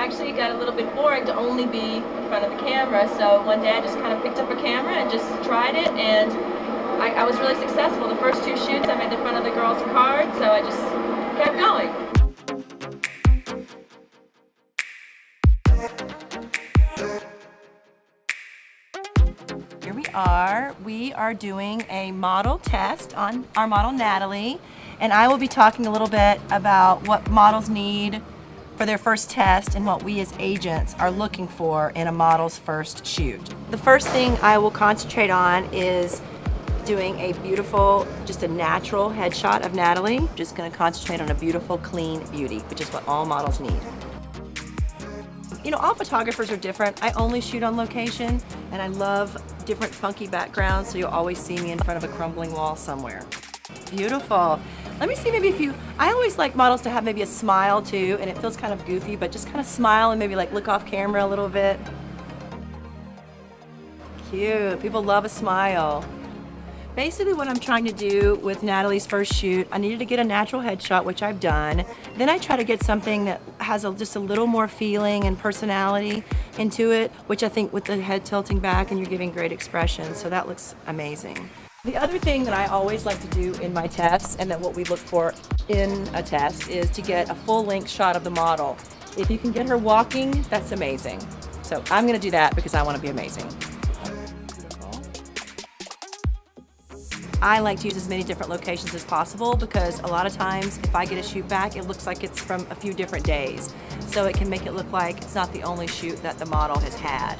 actually got a little bit boring to only be in front of the camera, so one day I just kind of picked up a camera and just tried it, and I was really successful. The first 2 shoots I made the front of the girl's card, so I just kept going. Here we are. We are doing a model test on our model Natalie, and I will be talking a little bit about what models need for their first test and what we as agents are looking for in a model's first shoot. The first thing I will concentrate on is doing a beautiful, just a natural headshot of Natalie. Just gonna concentrate on a beautiful, clean beauty, which is what all models need. You know, all photographers are different. I only shoot on location, and I love different funky backgrounds, so you'll always see me in front of a crumbling wall somewhere. Beautiful. Let me see maybe if you, I always like models to have maybe a smile too, and it feels kind of goofy, but just kind of smile and maybe like look off camera a little bit. Cute, people love a smile. Basically what I'm trying to do with Natalie's first shoot, I needed to get a natural headshot, which I've done. Then I try to get something that has just a little more feeling and personality into it, which I think with the head tilting back and you're giving great expression, so that looks amazing. The other thing that I always like to do in my tests, and that what we look for in a test, is to get a full-length shot of the model. If you can get her walking, that's amazing. So I'm gonna do that because I wanna be amazing. I like to use as many different locations as possible because a lot of times if I get a shoot back, it looks like it's from a few different days. So it can make it look like it's not the only shoot that the model has had.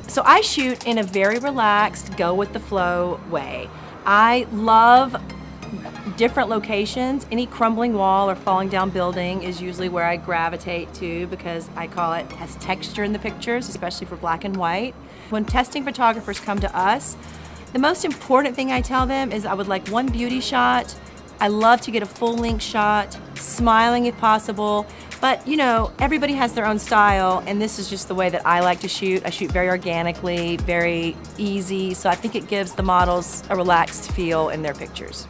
So I shoot in a very relaxed, go with the flow way. I love different locations. Any crumbling wall or falling down building is usually where I gravitate to because I call it has texture in the pictures, especially for black and white. When testing photographers come to us, the most important thing I tell them is I would like one beauty shot. I love to get a full-length shot, smiling if possible, but you know, everybody has their own style, and this is just the way that I like to shoot. I shoot very organically, very easy, so I think it gives the models a relaxed feel in their pictures.